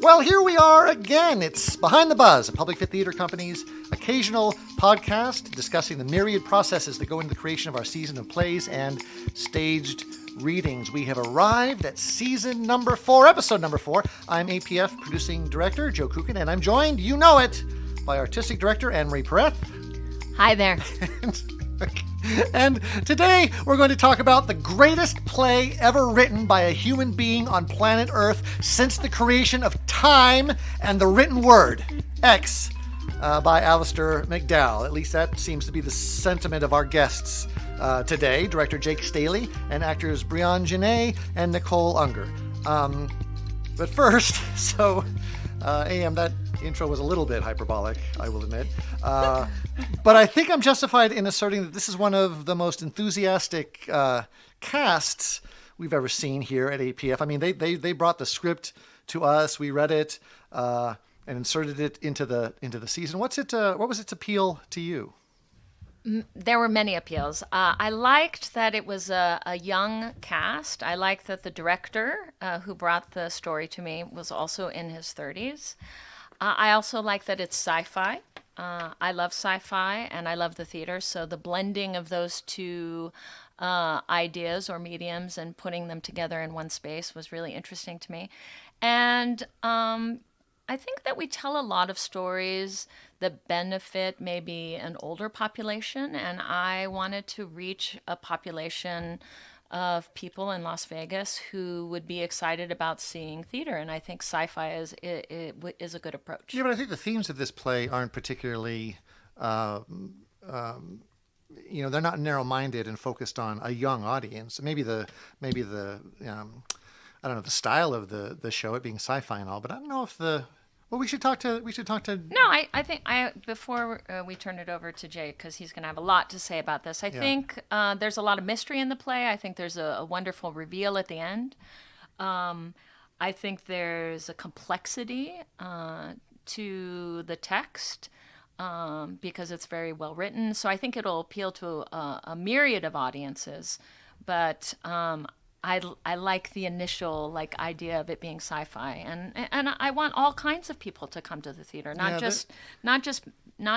Well, here we are again. It's Behind the Buzz, a Public Fit Theatre Company's occasional podcast discussing the myriad processes that go into the creation of our season of plays and staged readings. We have arrived at season number 4, episode number 4. I'm APF producing director Joe Kucan, and I'm joined, you know it, by artistic director Anne-Marie Pereth. Hi there. And today we're going to talk about the greatest play ever written by a human being on planet Earth since the creation of time and the written word, X, by Alistair McDowall. At least that seems to be the sentiment of our guests today, Director Jake Staley and actors Breon, Janay, and Nicole, Unger. But first, that intro was a little bit hyperbolic, I will admit. But I think I'm justified in asserting that this is one of the most enthusiastic casts we've ever seen here at APF. I mean, they brought the script to us, we read it, and inserted it into the season. What was its appeal to you? There were many appeals. I liked that it was a young cast. I liked that the director who brought the story to me was also in his 30s. I also like that it's sci-fi. I love sci-fi and I love the theater, so the blending of those two ideas or mediums and putting them together in one space was really interesting to me. And I think that we tell a lot of stories that benefit maybe an older population, and I wanted to reach a population of people in Las Vegas who would be excited about seeing theater, and I think sci-fi is a good approach. Yeah, but I think the themes of this play aren't particularly, they're not narrow-minded and focused on a young audience. Maybe the I don't know, the style of the show, it being sci-fi and all, but I don't know if we should talk to. No, I think before we turn it over to Jay, because he's going to have a lot to say about this. I think there's a lot of mystery in the play. I think there's a wonderful reveal at the end. I think there's a complexity to the text because it's very well written. So I think it'll appeal to a myriad of audiences. But I like the initial idea of it being sci-fi, and I want all kinds of people to come to the theater, not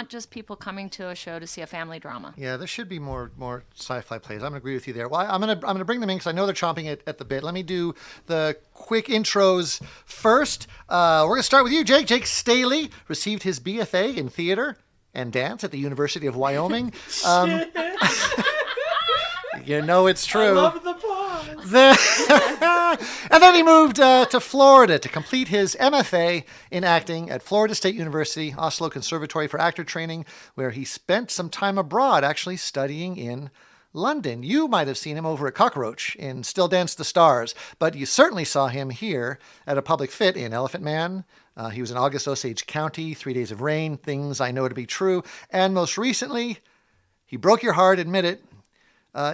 just people coming to a show to see a family drama. Yeah, there should be more sci-fi plays. I'm gonna agree with you there. Well, I'm gonna bring them in because I know they're chomping at the bit. Let me do the quick intros first. We're gonna start with you, Jake. Jake Staley received his BFA in theater and dance at the University of Wyoming. You know it's true. I love the pause. And then he moved to Florida to complete his MFA in acting at Florida State University, Oslo Conservatory for Actor Training, where he spent some time abroad actually studying in London. You might have seen him over at Cockroach in Still Dance the Stars, but you certainly saw him here at a public fit in Elephant Man. He was in August Osage County, 3 Days of Rain, Things I Know to Be True, and most recently, he broke your heart, admit it,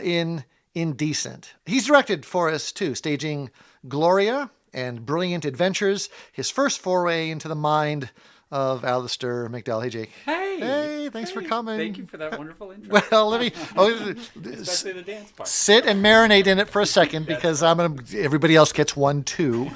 in Indecent. He's directed for us too, staging Gloria and Brilliant Adventures, his first foray into the mind of Alistair McDowall. Hey, Jake. Hey, thanks for coming. Thank you for that wonderful intro. Well, let me especially the dance part. Sit and marinate in it for a second because everybody else gets one too.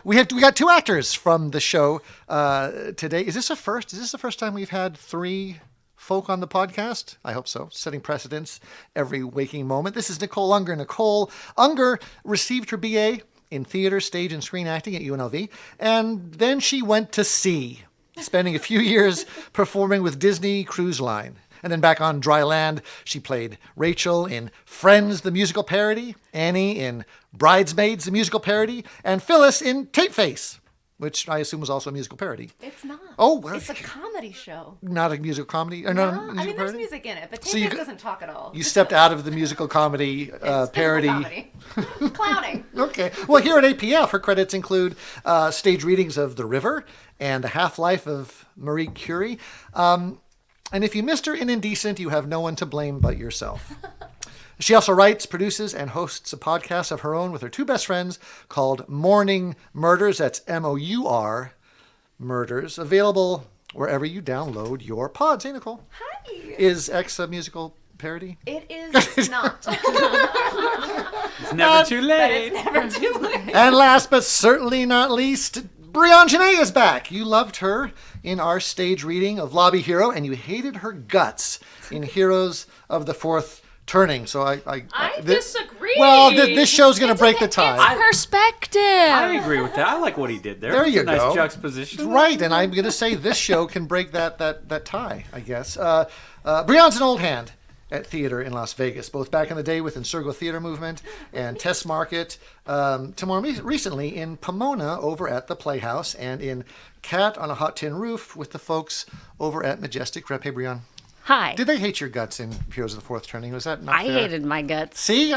We got 2 actors from the show today. Is this a first? Is this the first time we've had 3 folk on the podcast? I hope so. Setting precedents every waking moment. This is Nicole Unger. Nicole Unger received her BA in theater, stage, and screen acting at UNLV, and then she went to sea, spending a few years performing with Disney Cruise Line. And then back on dry land, she played Rachel in Friends, the musical parody, Annie in Bridesmaids, the musical parody, and Phyllis in Tape Face, which I assume was also a musical parody. It's not. Oh, well, it's a comedy show. Not a musical comedy? Or No, not a musical there's parody? music in it, but So Tape doesn't talk at all. You stepped out of the musical comedy It's parody. comedy. Clowning. Okay. Well, here at APF, her credits include stage readings of The River and The Half-Life of Marie Curie. And if you missed her in Indecent, you have no one to blame but yourself. She also writes, produces, and hosts a podcast of her own with her 2 best friends called Morning Murders. That's M-O-U-R Murders. Available wherever you download your pods. Hey, Nicole. Hi. Is X a musical parody? It is not. It's never too But late. it's never too late. And last but certainly not least, Breon Janay is back. You loved her in our stage reading of Lobby Hero, and you hated her guts in Heroes of the Fourth Turning. So I disagree. Well, this show's going to break the tie. It's perspective. I agree with that. I like what he did there. There you It's a go. Nice juxtaposition. Right, and I'm going to say this show can break that tie, I guess. Breon's an old hand at theater in Las Vegas, both back in the day with Encircle Theater Movement and Test Market, to more recently in Pomona over at the Playhouse, and in Cat on a Hot Tin Roof with the folks over at Majestic Rep. Hey, Breon. Hi. Did they hate your guts in Heroes of the Fourth Turning? Was that not I fair? hated my guts. See?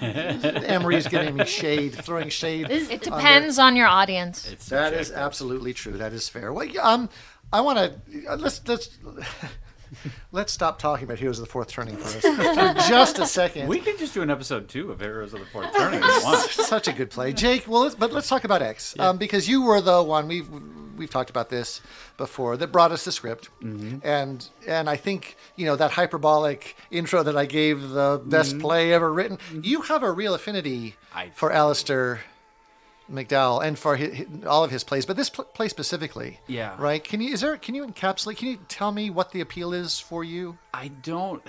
Emery's giving me shade, throwing shade. It depends on your audience. It's That is subjective. absolutely true. That is fair. Well, I want to let's stop talking about Heroes of the Fourth Turning for just a second. We can just do an episode 2 of Heroes of the Fourth Turning if you want. Such a good play, Jake. Well, let's talk about X, because you were the one we've talked about this before that brought us the script, and I think that hyperbolic intro that I gave, the best play ever written. You have a real affinity for Alistair McDowall and for all of his plays, but this play specifically. Yeah. Right? Can you encapsulate? Can you tell me what the appeal is for you? I don't.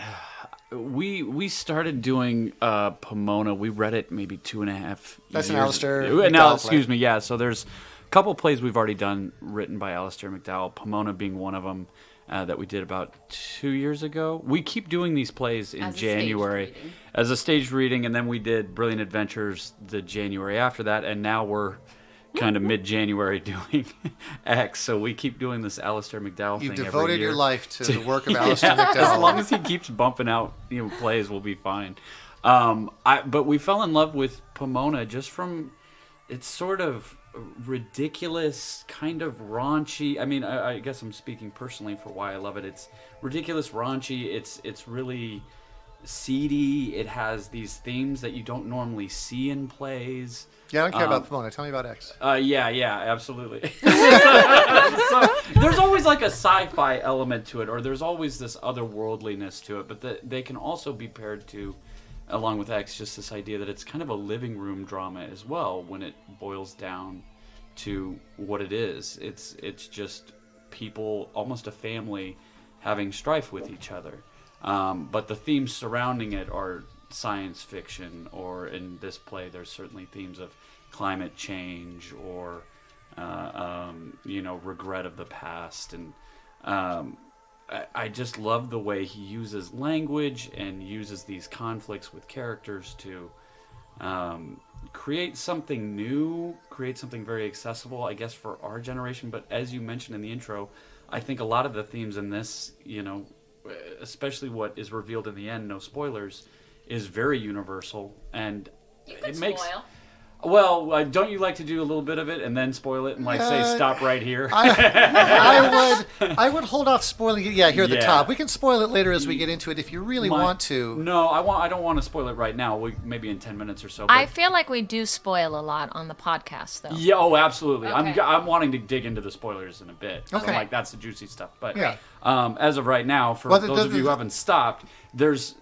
We started doing Pomona. We read it maybe 2.5 That's an years. Alistair Now, McDowall excuse play. me. Yeah. So there's a couple plays we've already done written by Alistair McDowall. Pomona being one of them that we did about 2 years ago. We keep doing these plays in As a January staged reading. as a staged reading, and then we did Brilliant Adventures the January after that, and now we're kind of mid-January doing X. So we keep doing this Alistair McDowall You've thing every devoted year. your life to the work of Alistair Yeah, McDowall. as long as he keeps bumping out plays, we'll be fine. But we fell in love with Pomona just from its sort of ridiculous, kind of raunchy. I mean, I guess I'm speaking personally for why I love it. It's ridiculous, raunchy. It's really seedy. It has these themes that you don't normally see in plays. Yeah, I don't care about Pomona. Tell me about X. Yeah, absolutely. So, there's always like a sci-fi element to it, or there's always this otherworldliness to it, but they can also be paired to, along with X, just this idea that it's kind of a living room drama as well when it boils down to what it is. It's just people, almost a family, having strife with each other. But the themes surrounding it are science fiction, or in this play there's certainly themes of climate change or regret of the past, and I just love the way he uses language and uses these conflicts with characters to create something new, create something very accessible, I guess, for our generation. But as you mentioned in the intro, I think a lot of the themes in this, especially what is revealed in the end, no spoilers, is very universal, and it makes. Spoil. Well, don't you like to do a little bit of it and then spoil it and say stop right here? I would hold off spoiling it. Yeah, here at the Yeah. top. We can spoil it later as we get into it if you really want to. No, I don't want to spoil it right now. Maybe in 10 minutes or so. I but- feel like we do spoil a lot on the podcast, though. Yeah, oh, absolutely. Okay. I'm wanting to dig into the spoilers in a bit. So, Okay. that's the juicy stuff. But Yeah. as of right now, for Well, those of you who haven't stopped, there's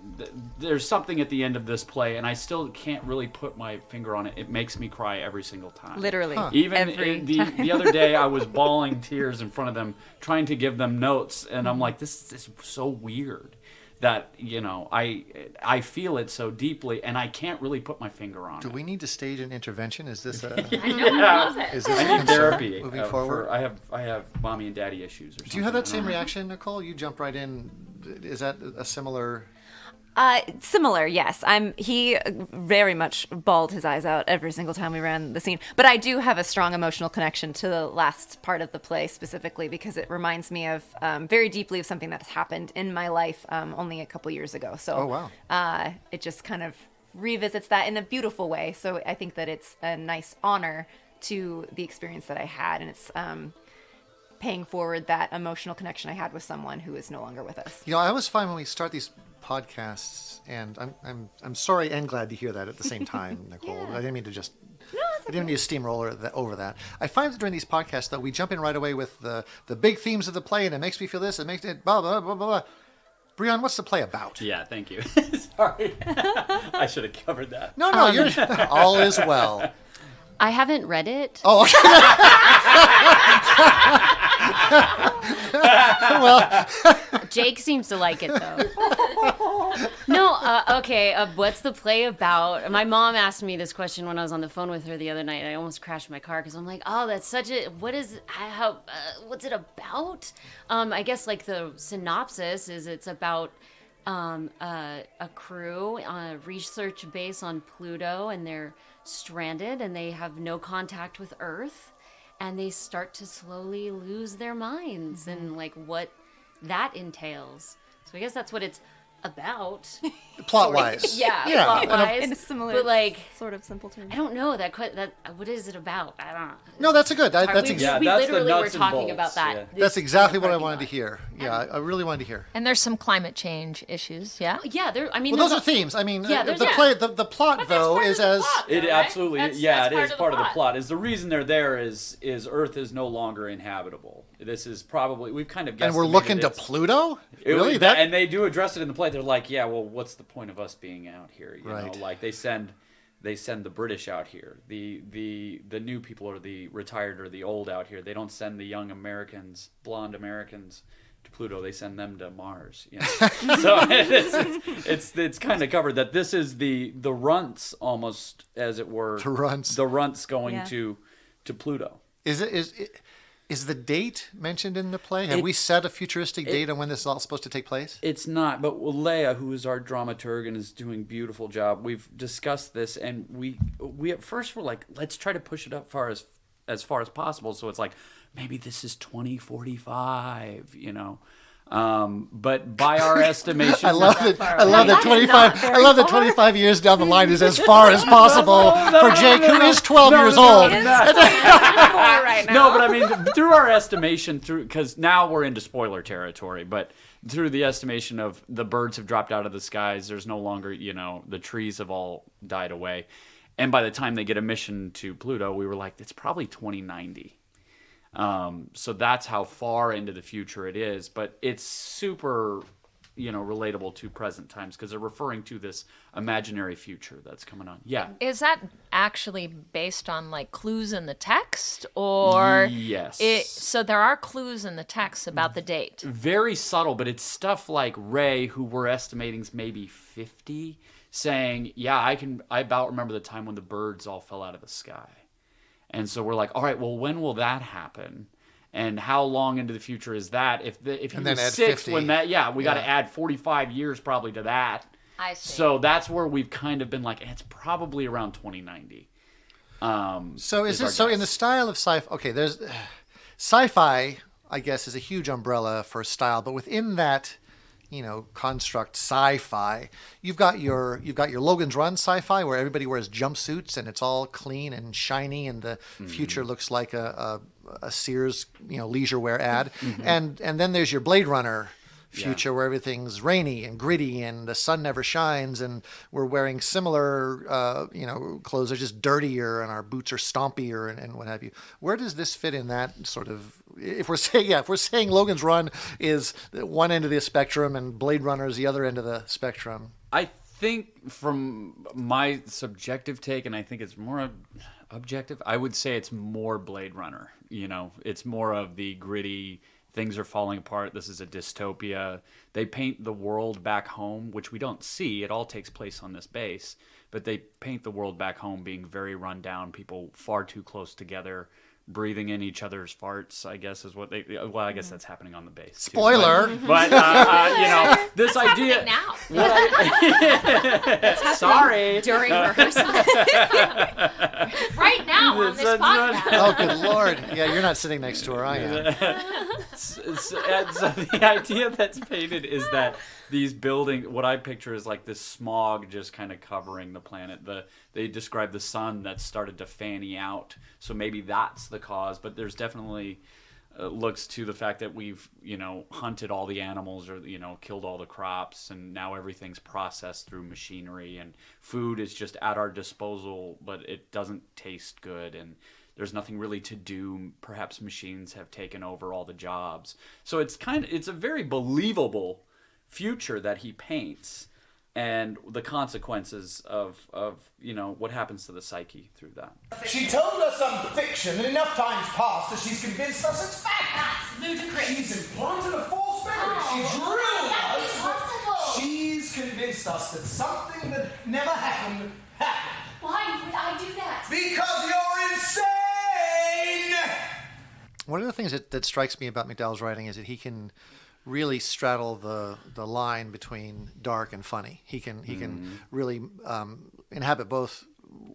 something at the end of this play, and I still can't really put my finger on it. It makes me cry every single time. Literally. Even every the other day, I was bawling tears in front of them, trying to give them notes, and I'm like, this is so weird that I feel it so deeply, and I can't really put my finger on Do it. we need to stage an intervention? Is this a is this I a need concern therapy moving forward? I have mommy and daddy issues. Or something. Do you have that same reaction, Nicole? You jump right in. Is that a similar? Similar, yes. He very much bawled his eyes out every single time we ran the scene. But I do have a strong emotional connection to the last part of the play specifically because it reminds me of very deeply of something that has happened in my life only a couple years ago. So Oh, wow. It just kind of revisits that in a beautiful way. So I think that it's a nice honor to the experience that I had, and it's paying forward that emotional connection I had with someone who is no longer with us. I always find when we start these podcasts, and I'm sorry and glad to hear that at the same time, Nicole. Yeah. I didn't mean to just. I didn't mean to steamroller over that. I find that during these podcasts, though, we jump in right away with the big themes of the play, and it makes me feel this, it makes it blah blah blah blah blah. Breon, what's the play about? Yeah, thank you. Sorry, I should have covered that. No, you're all is well. I haven't read it. Oh, okay. Well, Jake seems to like it though. No, okay. What's the play about? My mom asked me this question when I was on the phone with her the other night. I almost crashed my car because I'm like, oh, that's such a. What's it about? I guess like the synopsis is it's about a crew on a research base on Pluto, and they're stranded and they have no contact with Earth, and they start to slowly lose their minds and like what that entails. So I guess that's what it's about. plot-wise. Yeah, Yeah, plot-wise. In a similar, but like, sort of simple term. I don't know that. What is it about? I don't know. No, that's a good. That's we Yeah, we that's the literally were nuts and talking bolts, about that. yeah. That's exactly what I parking wanted to lot. hear. Yeah, I really wanted to hear. And there's some climate change issues, yeah? Yeah, there. I mean, Well, those there's are themes. I mean, Yeah, the there's- play, the plot But that's though part of is the as plot, It though, right? absolutely, That's it part is of part the of the plot. plot. Is the reason they're there is Earth is no longer inhabitable. This is probably we've kind of guessed. and we're looking to Pluto. Really? and they do address it in the play. They're like, yeah, well, what's the point of us being out here? You Right. know, like they send the British out here. The new people or the retired or the old out here. They don't send the young Americans, blonde Americans, to Pluto. They send them to Mars. You know? So it's kind of covered that this is the runts almost, as it were. The runts going Yeah. to Pluto. Is the date mentioned in the play? Have we set a futuristic date on when this is all supposed to take place? It's not, but Leia, who is our dramaturg and is doing a beautiful job, we've discussed this, and we at first were like, let's try to push it up as far as possible. So it's like, maybe this is 2045, you know. But by our estimation, I love that. I love that 25. I love that 25 years down the line is as far as possible for Jake, who is 12 years old. right now. No, but I mean, through our estimation, because now we're into spoiler territory, but through the estimation of the birds have dropped out of the skies, there's no longer, you know, the trees have all died away. And by the time they get a mission to Pluto, we were like, it's probably 2090. So that's how far into the future it is, but it's super, you know, relatable to present times because they're referring to this imaginary future that's coming on. Yeah. Is that actually based on like clues in the text, or Yes. So there are clues in the text about the date. Very subtle, but it's stuff like Ray, who we're estimating is maybe 50, saying, yeah, I about remember the time when the birds all fell out of the sky. And so we're like, all right, well, when will that happen? And how long into the future is that? If he And then was add 6 50. when that, we got to add 45 years probably to that. I see. So that's where we've kind of been like, it's probably around 2090. So is our this so in the guess. style of sci-fi? Okay, there's sci-fi. I guess is a huge umbrella for style, but within that, you know, construct sci-fi, you've got your Logan's Run sci-fi where everybody wears jumpsuits and it's all clean and shiny and the future looks like a Sears, you know, leisure wear ad. And then there's your Bladerunner future where everything's rainy and gritty and the sun never shines and we're wearing similar you know, clothes are just dirtier and our boots are stompier and what have you. Where does this fit in that sort of, if we're saying Logan's Run is one end of the spectrum and Blade Runner is the other end of the spectrum? I think from my subjective take, and I think it's more objective, I would say it's more Blade Runner. You know, it's more of the gritty, things are falling apart, this is a dystopia. They paint the world back home, which we don't see. It all takes place on this base. But they paint the world back home being very run down, people far too close together, breathing in each other's farts, I guess is what they... Well, I guess that's happening on the base. Too. Spoiler! But, you know, this idea... Now. Sorry. During rehearsal. Right now on this podcast. Oh, good Lord. Yeah, you're not sitting next to her, I am. So the idea that's painted is that these buildings, what I picture is like this smog just kind of covering the planet. They describe the sun that started to fanny out, so maybe that's the cause. But there's definitely looks to the fact that we've, you know, hunted all the animals or, you know, killed all the crops, and now everything's processed through machinery, and food is just at our disposal, but it doesn't taste good, and there's nothing really to do. Perhaps machines have taken over all the jobs. So it's a very believable future that he paints. and the consequences of what happens to the psyche through that. She told us some fiction, and enough time's passed that she's convinced us it's fact. That's ludicrous. She's implanted a false memory. She's drilled us. Impossible. She's convinced us that something that never happened happened. Why would I do that? Because you're insane! One of the things that strikes me about McDowall's writing is that he can really straddle the line between dark and funny. He can really inhabit both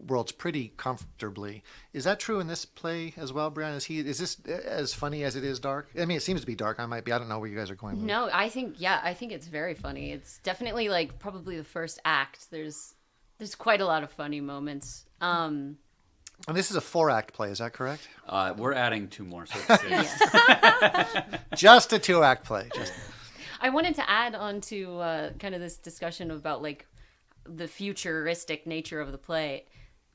worlds pretty comfortably. Is that true in this play as well, Breon? Is this as funny as it is dark? I mean, it seems to be dark. I don't know where you guys are going with it. No, I think it's very funny. It's definitely like probably the first act. There's quite a lot of funny moments. And this is a 4-act play, is that correct? We're adding 2 more, so it's 6. Just a 2-act play. I wanted to add on to kind of this discussion about like the futuristic nature of the play,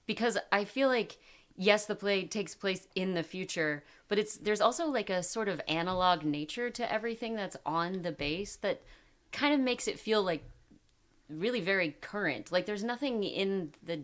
because I feel like, yes, the play takes place in the future, but there's also like a sort of analog nature to everything that's on the base that kind of makes it feel like really very current. Like there's nothing in the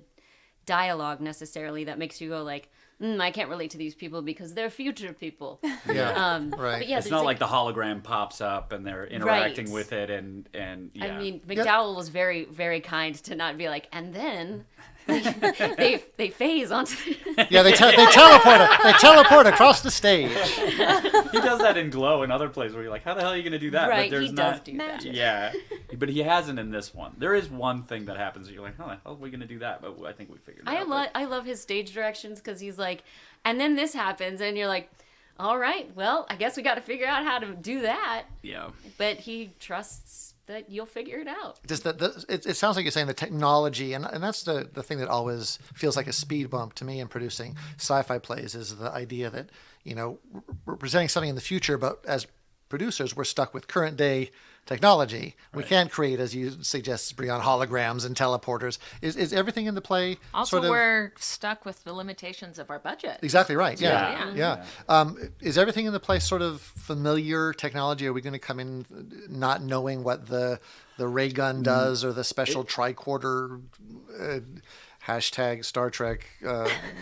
dialogue necessarily that makes you go like, I can't relate to these people because they're future people. Yeah, right. But yeah, It's not like the hologram pops up and they're interacting with it, and yeah. I mean, McDowall was very, very kind to not be like, and then they phase onto. Yeah, they teleport across the stage. He does that in Glow and other plays where you're like, how the hell are you going to do that? Right, but there's he not, does do that. Yeah, but he hasn't in this one. There is one thing that happens that you're like, how the hell are we going to do that? But I think we figured it out. I love his stage directions because he's like, and then this happens, and you're like, all right, well, I guess we got to figure out how to do that. Yeah. But he trusts that you'll figure it out. It sounds like you're saying the technology, and that's the thing that always feels like a speed bump to me in producing sci-fi plays, is the idea that, we're presenting something in the future, but as producers, we're stuck with current day technology. Right. We can't create, as you suggest, Breon, holograms and teleporters. Is everything in the play also we're stuck with the limitations of our budget? Exactly right. Yeah. Is everything in the play sort of familiar technology? Are we going to come in not knowing what the ray gun does or the special tricorder hashtag Star Trek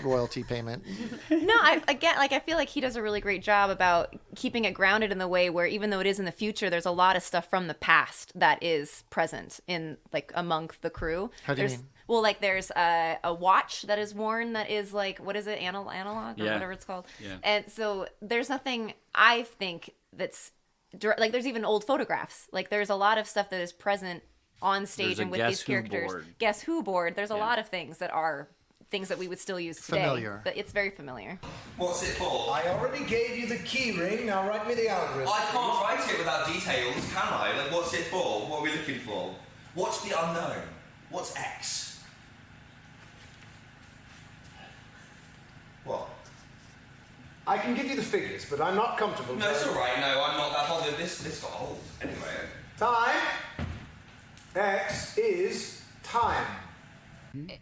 royalty payment? No, I feel like he does a really great job about keeping it grounded in the way where, even though it is in the future, there's a lot of stuff from the past that is present in like among the crew. How do you mean? Well, like there's a watch that is worn that is like, what is it, analog or whatever it's called. Yeah. And so there's nothing, I think, that's like, there's even old photographs. Like there's a lot of stuff that is present on stage and with these characters. Guess Who board. There's a lot of things that are things that we would still use today. Familiar. But it's very familiar. What's it for? I already gave you the key ring. Now write me the algorithm. I can't write it without details, can I? Like, what's it for? What are we looking for? What's the unknown? What's X? What? I can give you the figures, but I'm not comfortable. No, it's all right. No, I'm not that bothered. This got old. Anyway. Time. X is time.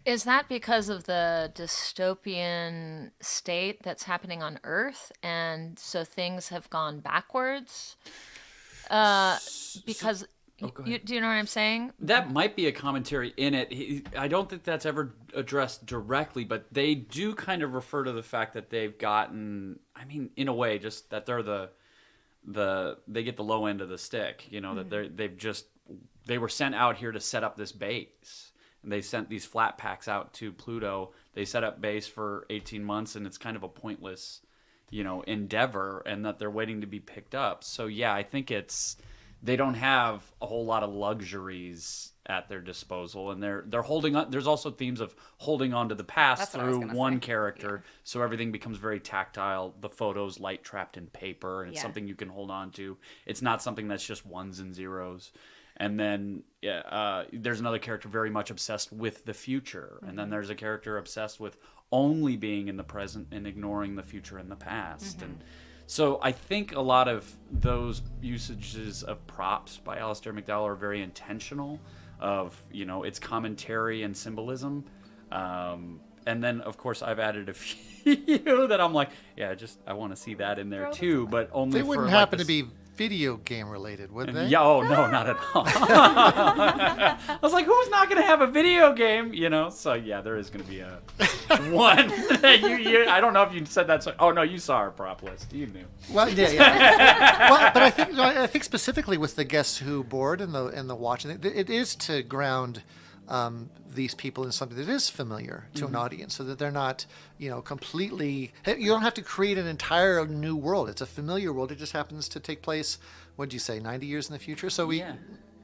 Is that because of the dystopian state that's happening on Earth, and so things have gone backwards? Because do you know what I'm saying? That might be a commentary in it. I don't think that's ever addressed directly, but they do kind of refer to the fact that they've gotten, I mean, in a way, just that they're they get the low end of the stick. That they were sent out here to set up this base. And they sent these flat packs out to Pluto. They set up base for 18 months, and it's kind of a pointless, endeavor, and that they're waiting to be picked up. So yeah, I think they don't have a whole lot of luxuries at their disposal, and they're holding on. There's also themes of holding on to the past through one character, so everything becomes very tactile. The photos light trapped in paper, and it's something you can hold on to. It's not something that's just ones and zeros. And then there's another character very much obsessed with the future. And then there's a character obsessed with only being in the present and ignoring the future and the past. And so I think a lot of those usages of props by Alistair McDowall are very intentional of, its commentary and symbolism. And then, of course, I've added a few that I'm like, I want to see that in there too. But only they wouldn't for happen to be video game related, would they? Yeah, oh no, not at all. I was like, who's not going to have a video game? So yeah, there is going to be a one. I don't know if you said that. Oh no, you saw our prop list. You knew. Well, yeah. Well, but I think specifically with the Guess Who board and the watching, it is to ground these people in something that is familiar to an audience, so that they're not, completely. You don't have to create an entire new world. It's a familiar world. It just happens to take place. What did you say? 90 years in the future. So we. Yeah.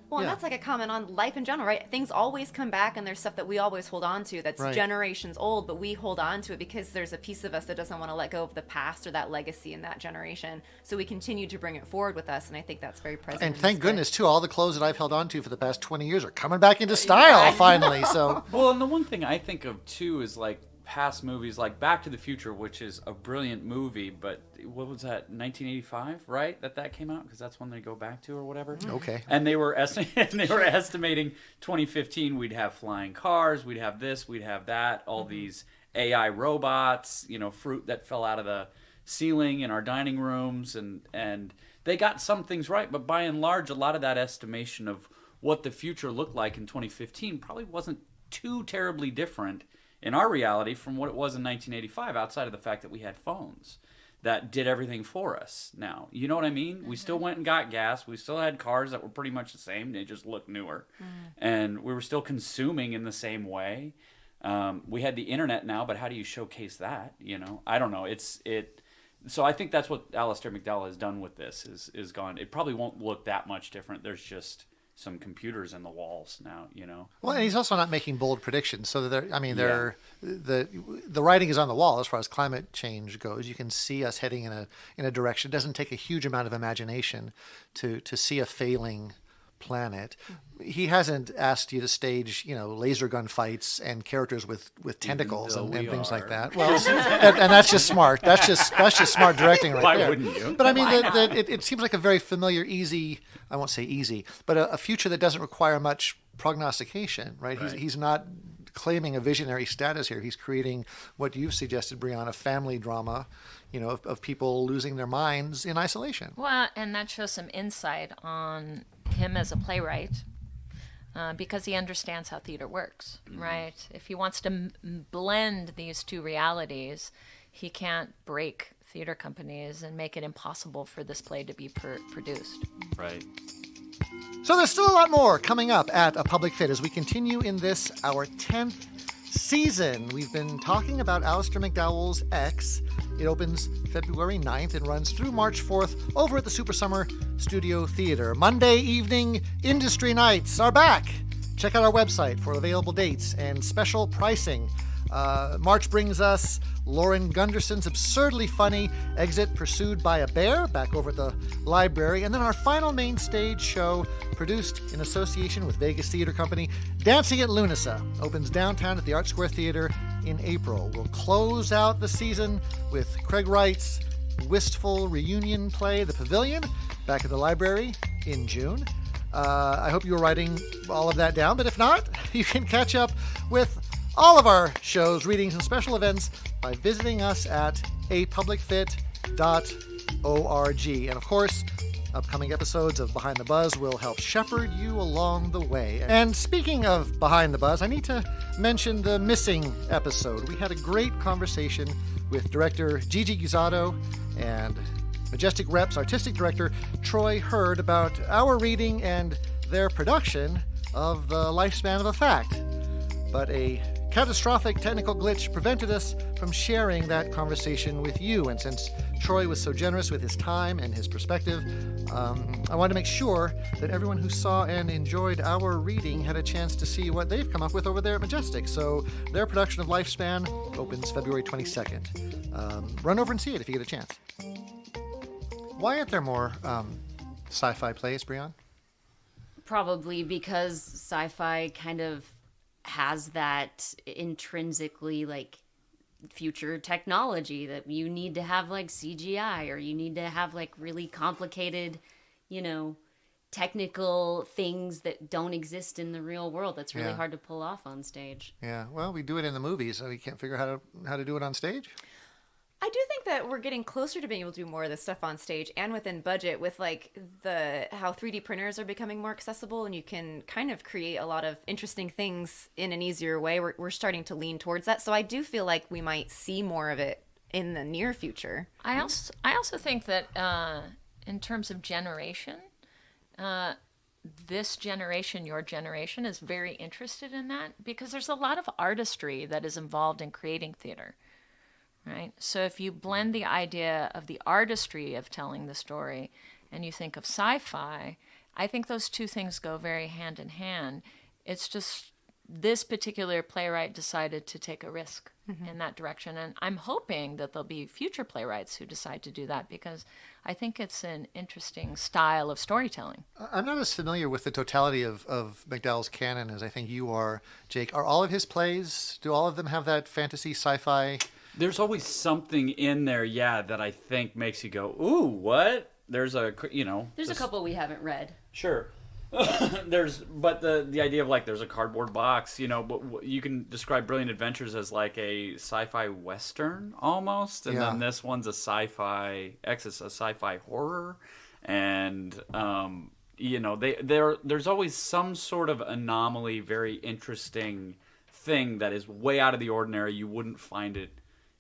Well, and Yeah. that's like a comment on life in general, right? Things always come back, and there's stuff that we always hold on to that's Right. generations old, but we hold on to it because there's a piece of us that doesn't want to let go of the past or that legacy in that generation. So we continue to bring it forward with us, and I think that's very present. And in thank this play. goodness, too, all the clothes that I've held on to for the past 20 years are coming back into style, finally. So, Well, and the one thing I think of too is like past movies like Back to the Future, which is a brilliant movie, but what was that, 1985, right? That came out, because that's when they go back to or whatever. okay. And they were estimating 2015 we'd have flying cars, we'd have this, we'd have that, all these AI robots, fruit that fell out of the ceiling in our dining rooms, and they got some things right, but by and large, a lot of that estimation of what the future looked like in 2015 probably wasn't too terribly different in our reality from what it was in 1985, outside of the fact that we had phones that did everything for us now. You know what I mean? We still went and got gas. We still had cars that were pretty much the same. They just looked newer. And we were still consuming in the same way. We had the internet now, but how do you showcase that? I don't know. So I think that's what Alistair McDowall has done with this, is gone. It probably won't look that much different. There's just some computers in the walls now, Well, and he's also not making bold predictions, so that the writing is on the wall as far as climate change goes. You can see us heading in a direction. It doesn't take a huge amount of imagination to see a failing planet. He hasn't asked you to stage, laser gun fights and characters with tentacles and things like that. Well, and that's just smart. That's just smart directing right there. Why wouldn't you? But I mean, it seems like a very familiar, easy. I won't say easy, but a future that doesn't require much prognostication, right? He's not claiming a visionary status here. He's creating what you've suggested, Breon, a family drama, of people losing their minds in isolation. Well, and that shows some insight on him as a playwright, because he understands how theater works, right? If he wants to blend these two realities, he can't break theater companies and make it impossible for this play to be produced. Right. So there's still a lot more coming up at A Public Fit as we continue in this, our 10th season. We've been talking about Alistair McDowall's X. It opens February 9th and runs through March 4th over at the Super Summer Studio Theater. Monday evening industry nights are back. Check out our website for available dates and special pricing. March brings us Lauren Gunderson's absurdly funny Exit Pursued by a Bear, back over at the library. And then our final main stage show, produced in association with Vegas Theater Company, Dancing at Lunasa, opens downtown at the Art Square Theater in April. We'll close out the season with Craig Wright's wistful reunion play, The Pavilion, back at the library in June. I hope you were writing all of that down, but if not, you can catch up with all of our shows, readings, and special events by visiting us at apublicfit.org. And of course, upcoming episodes of Behind the Buzz will help shepherd you along the way. And speaking of Behind the Buzz, I need to mention the missing episode. We had a great conversation with director Gigi Guisado and Majestic Rep's artistic director Troy Hurd about our reading and their production of The Lifespan of a Fact. But a catastrophic technical glitch prevented us from sharing that conversation with you. And since Troy was so generous with his time and his perspective, I wanted to make sure that everyone who saw and enjoyed our reading had a chance to see what they've come up with over there at Majestic. So their production of Lifespan opens February 22nd. Run over and see it if you get a chance. Why aren't there more sci-fi plays, Breon? Probably because sci-fi kind of has that intrinsically like future technology that you need to have like CGI, or you need to have like really complicated, technical things that don't exist in the real world. That's really hard to pull off on stage. Yeah, well, we do it in the movies, so we can't figure out how to do it on stage. I do think that we're getting closer to being able to do more of this stuff on stage and within budget with like how 3D printers are becoming more accessible and you can kind of create a lot of interesting things in an easier way. We're starting to lean towards that. So I do feel like we might see more of it in the near future. I also think that in terms of generation, this generation, your generation, is very interested in that because there's a lot of artistry that is involved in creating theater. Right? So if you blend the idea of the artistry of telling the story and you think of sci-fi, I think those two things go very hand in hand. It's just this particular playwright decided to take a risk in that direction. And I'm hoping that there'll be future playwrights who decide to do that because I think it's an interesting style of storytelling. I'm not as familiar with the totality of McDowall's canon as I think you are, Jake. Are all of his plays, do all of them have that fantasy sci-fi? There's always something in there, that I think makes you go, ooh, what? There's a couple we haven't read. Sure. But the idea of like there's a cardboard box, but you can describe Brilliant Adventures as like a sci-fi western almost, and then this one's a sci-fi horror, and there's always some sort of anomaly, very interesting thing that is way out of the ordinary. You wouldn't find it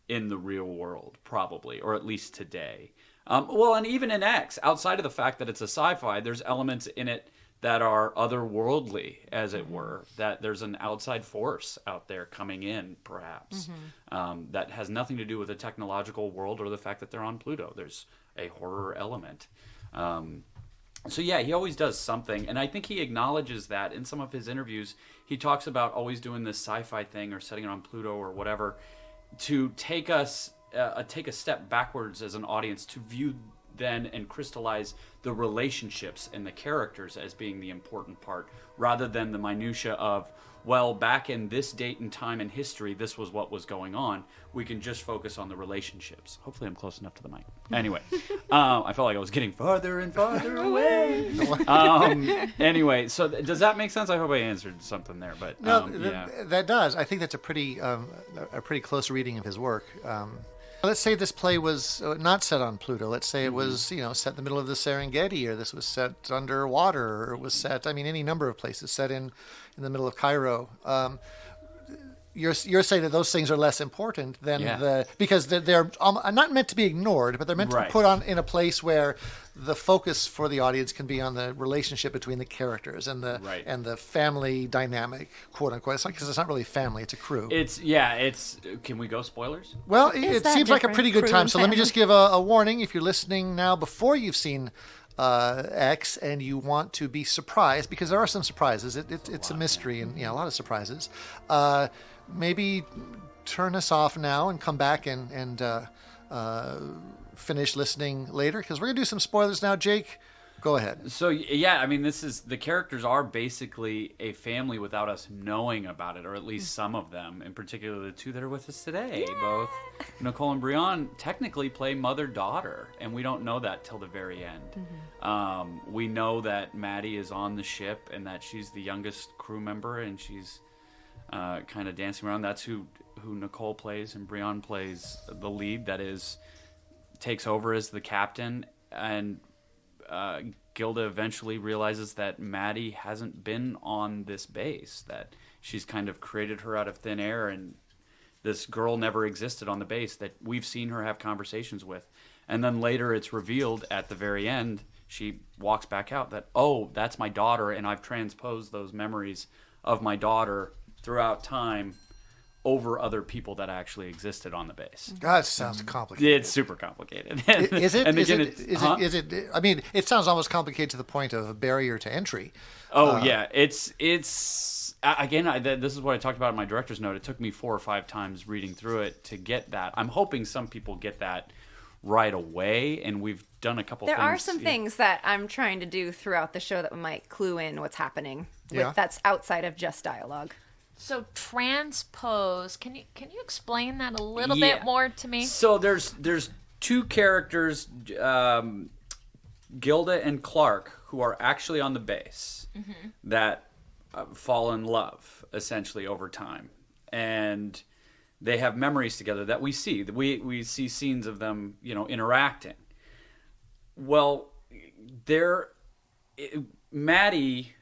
in the real world, probably, or at least today. And even in X, outside of the fact that it's a sci-fi, there's elements in it that are otherworldly, as it were, that there's an outside force out there coming in, perhaps, that has nothing to do with the technological world or the fact that they're on Pluto. There's a horror element. He always does something, and I think he acknowledges that in some of his interviews. He talks about always doing this sci-fi thing or setting it on Pluto or whatever to take us take a step backwards as an audience to view then and crystallize the relationships and the characters as being the important part rather than the minutia of, well, back in this date and time in history, this was what was going on. We can just focus on the relationships. Hopefully I'm close enough to the mic. Anyway, I felt like I was getting farther and farther away. Anyway, so does that make sense? I hope I answered something there. But that does. I think that's a pretty close reading of his work. Let's say this play was not set on Pluto. Let's say it was, set in the middle of the Serengeti, or this was set underwater, or it was set, any number of places, set in the middle of Cairo. You're saying that those things are less important than because they're not meant to be ignored, but they're meant to be put on in a place where the focus for the audience can be on the relationship between the characters and the family dynamic, quote unquote. It's not because it's not really family; it's a crew. It's. Can we go spoilers? Well, it seems like a pretty good time. So let me just give a warning. If you're listening now before you've seen X and you want to be surprised, because there are some surprises. It's a mystery and a lot of surprises. Maybe turn us off now and come back and finish listening later, because we're going to do some spoilers now. Jake, go ahead. So, the characters are basically a family without us knowing about it, or at least some of them, in particular the two that are with us today. Yeah. Both Nicole and Breon technically play mother-daughter, and we don't know that till the very end. We know that Maddie is on the ship and that she's the youngest crew member, and she's kind of dancing around. That's who Nicole plays, and Breon plays the lead, that is, takes over as the captain. And Gilda eventually realizes that Maddie hasn't been on this base, that she's kind of created her out of thin air, and this girl never existed on the base that we've seen her have conversations with. And then later it's revealed at the very end, she walks back out that, oh, that's my daughter, and I've transposed those memories of my daughter throughout time over other people that actually existed on the base. God, it sounds complicated. It's super complicated. Is it? I mean, it sounds almost complicated to the point of a barrier to entry. It's again. This is what I talked about in my director's note. It took me 4 or 5 times reading through it to get that. I'm hoping some people get that right away, and we've done a couple things. There are some things that I'm trying to do throughout the show that might clue in what's happening. That's outside of just dialogue. So transpose, can you explain that a little bit more to me? So there's 2 characters, Gilda and Clark, who are actually on the base that fall in love essentially over time, and They have memories together that we see. We see scenes of them, interacting. Well, Maddie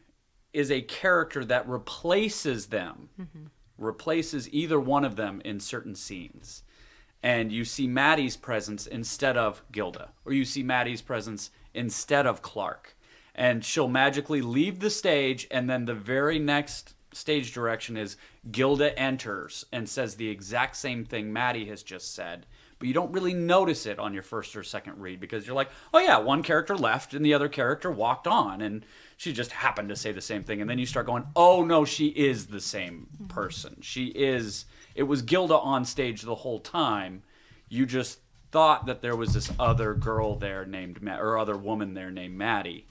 is a character that replaces them, replaces either one of them in certain scenes. And you see Maddie's presence instead of Gilda, or you see Maddie's presence instead of Clark. And she'll magically leave the stage, and then the very next stage direction is Gilda enters and says the exact same thing Maddie has just said, but you don't really notice it on your first or second read because you're like, oh yeah, one character left and the other character walked on, and she just happened to say the same thing. And then you start going, oh no, she is the same person. It was Gilda on stage the whole time. You just thought that there was this other girl there named or other woman there named Maddie.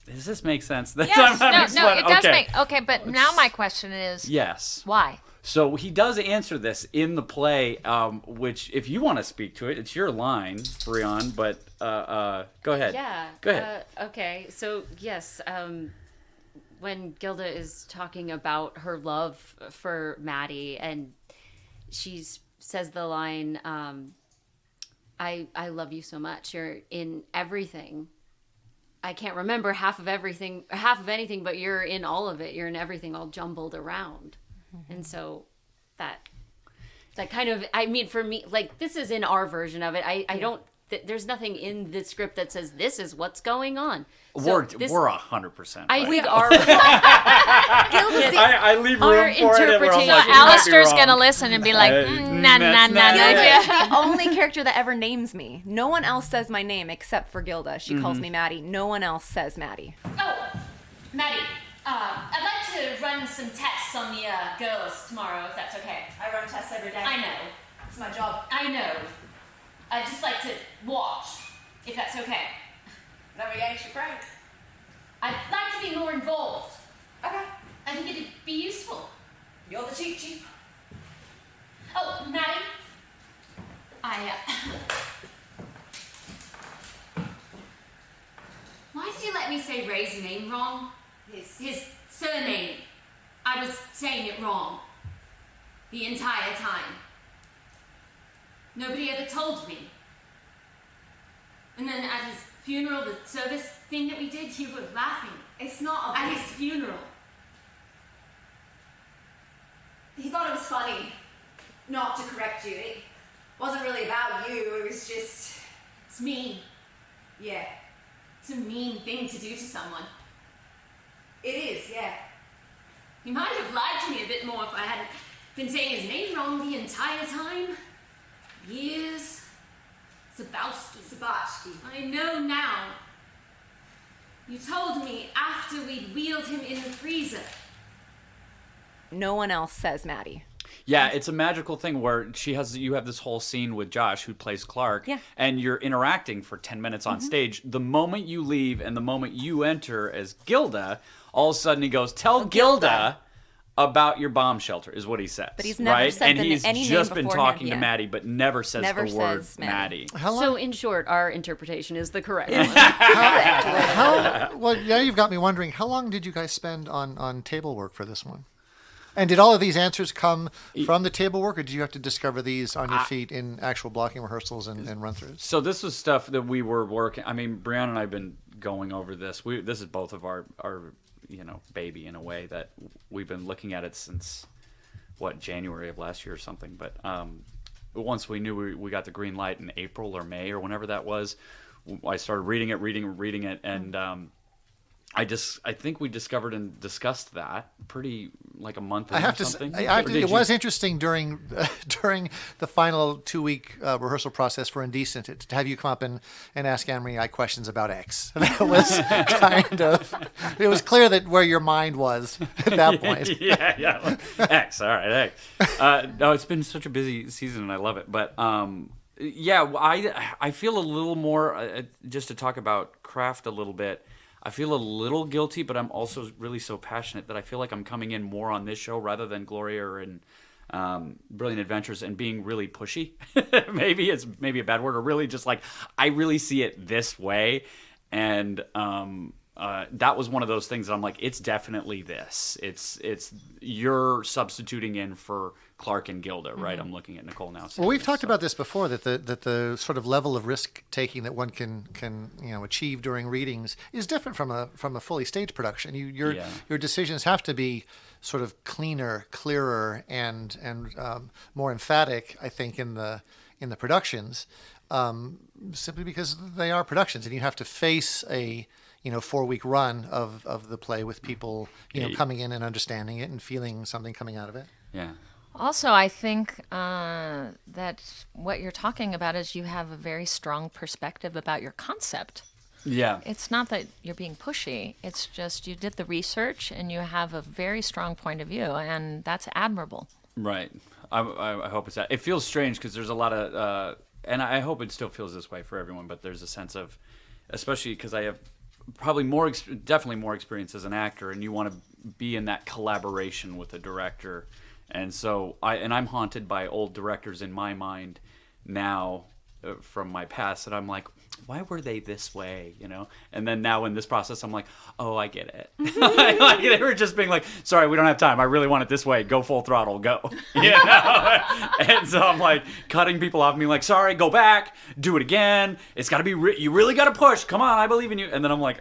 Does this make sense? Yes, no, it does make. Okay, but now my question is, yes, why? So he does answer this in the play, which, if you want to speak to it, it's your line, Breon. But go ahead. Yeah. Go ahead. Okay. So yes, when Gilda is talking about her love for Maddie, and she says the line, "I love you so much. You're in everything. I can't remember half of anything, but you're in all of it. You're in everything, all jumbled around." And so that kind of, I mean, for me, like, this is in our version of it. I don't, there's nothing in the script that says this is what's going on. So We're 100%. I think our I leave room our for it. interpretation. Alistair's gonna listen and be like, nah. Gilda is the only character that ever names me. No one else says my name except for Gilda. She calls me Maddie. No one else says Maddie. Oh, Maddie, I'd like to run some tests on the girls tomorrow, if that's okay. I run tests every day. I know. It's my job. I know. I'd just like to watch, if that's okay. Never yanks your prank. I'd like to be more involved. Okay. I think it'd be useful. You're the cheat sheet. Oh, Maddie, why did you let me say Ray's name wrong? His surname. I was saying it wrong. The entire time. Nobody ever told me. And then at his funeral, the service thing that we did, you were laughing. It's not a At his funeral. He thought it was funny not to correct you. It wasn't really about you. It was just... It's mean. Yeah. It's a mean thing to do to someone. It is, yeah. He might have lied to me a bit more if I hadn't been saying his name wrong the entire time. Years. Sebowski. I know now. You told me after we'd wheeled him in the freezer. No one else says Maddie. Yeah, it's a magical thing where you have this whole scene with Josh, who plays Clark, and you're interacting for 10 minutes on stage. The moment you leave and the moment you enter as Gilda, all of a sudden he goes, tell Gilda about your bomb shelter, is what he says. But he's never said and he's any just name been beforehand, talking to Maddie, but never says the word Maddie. So in short, our interpretation is the correct one. Well, yeah, you've got me wondering, how long did you guys spend on table work for this one? And did all of these answers come from the table work, or did you have to discover these on your feet in actual blocking rehearsals and run-throughs? So this was stuff that we were working. I mean, Breon and I have been going over this. This is both of our baby in a way, that we've been looking at it since January of last year or something. But once we knew we got the green light in April or May or whenever that was, I started reading it, and I think we discovered and discussed that pretty like a month ago. It was interesting during the final 2-week rehearsal process for Indecent to have you come up and ask Anne-Marie questions about X. That was it was clear that where your mind was at that point. yeah. X, all right, X. No, it's been such a busy season and I love it. But I feel a little more, just to talk about craft a little bit, I feel a little guilty, but I'm also really so passionate that I feel like I'm coming in more on this show rather than Gloria and Brilliant Adventures and being really pushy. Maybe a bad word, or really just like, I really see it this way. And that was one of those things that I'm like, it's definitely this. It's you're substituting in for Clark and Gilda, right? I'm looking at Nicole now. Well, we've talked about this before, that the sort of level of risk taking that one can achieve during readings is different from a fully staged production. Your decisions have to be sort of cleaner, clearer, and more emphatic, I think, in the productions, simply because they are productions, and you have to face a 4-week run of the play with people coming in and understanding it and feeling something coming out of it. Yeah. Also, I think that what you're talking about is you have a very strong perspective about your concept. Yeah. It's not that you're being pushy. It's just you did the research and you have a very strong point of view, and that's admirable. Right. I hope it's that. It feels strange because there's a lot of, and I hope it still feels this way for everyone, but there's a sense of, especially because I have probably definitely more experience as an actor, and you want to be in that collaboration with a director. And so I'm haunted by old directors in my mind now from my past, and I'm like, why were they this way, And then now in this process, I'm like, oh, I get it. Like they were just being like, sorry, we don't have time. I really want it this way. Go full throttle, go. And so I'm like cutting people off, being like, sorry, go back, do it again. It's got to be, you really got to push. Come on, I believe in you. And then I'm like,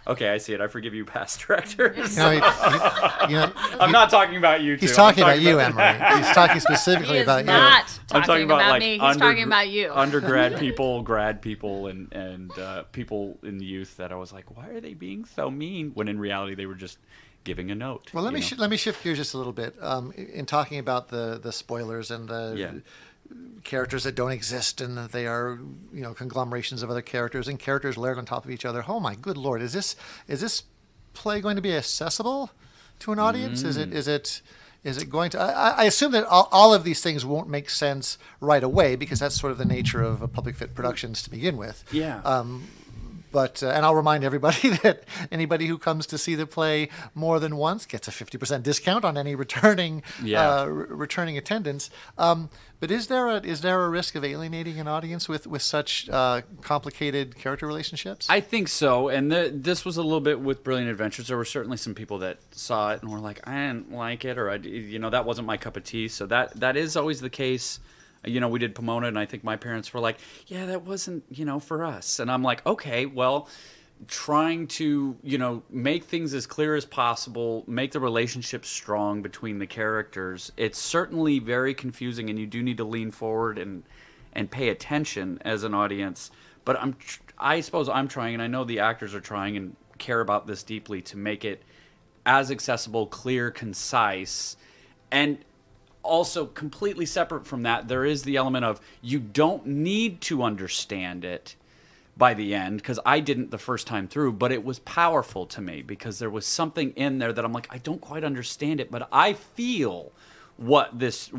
okay, I see it. I forgive you, past directors. I'm not talking about you two. He's talking about you, Emery. He's talking specifically about you. I'm talking about like me. He's talking about you. Undergrad people, grad people, and people in the youth that I was like, why are they being so mean? When in reality, they were just giving a note. Well, let me shift gears just a little bit in talking about the spoilers and the characters that don't exist and that they are conglomerations of other characters and characters layered on top of each other. Oh my good Lord, is this play going to be accessible to an audience? Is it going to? I assume that all of these things won't make sense right away because that's sort of the nature of a public fit productions to begin with. Yeah. But and I'll remind everybody that anybody who comes to see the play more than once gets a 50% discount on any returning attendance. But is there a risk of alienating an audience with such complicated character relationships? I think so, and this was a little bit with Brilliant Adventures. There were certainly some people that saw it and were like, I didn't like it, or that wasn't my cup of tea. So that is always the case. We did Pomona, and I think my parents were like, yeah, that wasn't, for us. And I'm like, okay, well, trying to, make things as clear as possible, make the relationship strong between the characters. It's certainly very confusing, and you do need to lean forward and pay attention as an audience. But I suppose I'm trying, and I know the actors are trying and care about this deeply, to make it as accessible, clear, concise, and also completely separate from that, there is the element of you don't need to understand it by the end, because I didn't the first time through, but it was powerful to me because there was something in there that I'm like, I don't quite understand it, but I feel what this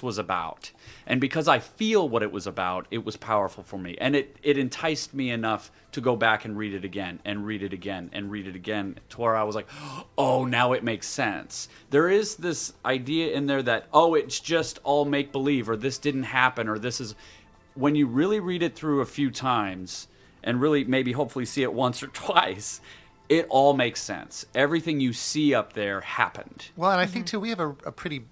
was about. And because I feel what it was about, it was powerful for me. And it enticed me enough to go back and read it again and read it again and read it again, to where I was like, oh, now it makes sense. There is this idea in there that, oh, it's just all make-believe, or this didn't happen, or this is... When you really read it through a few times and really maybe hopefully see it once or twice, it all makes sense. Everything you see up there happened. Well, and I think, too, we have a pretty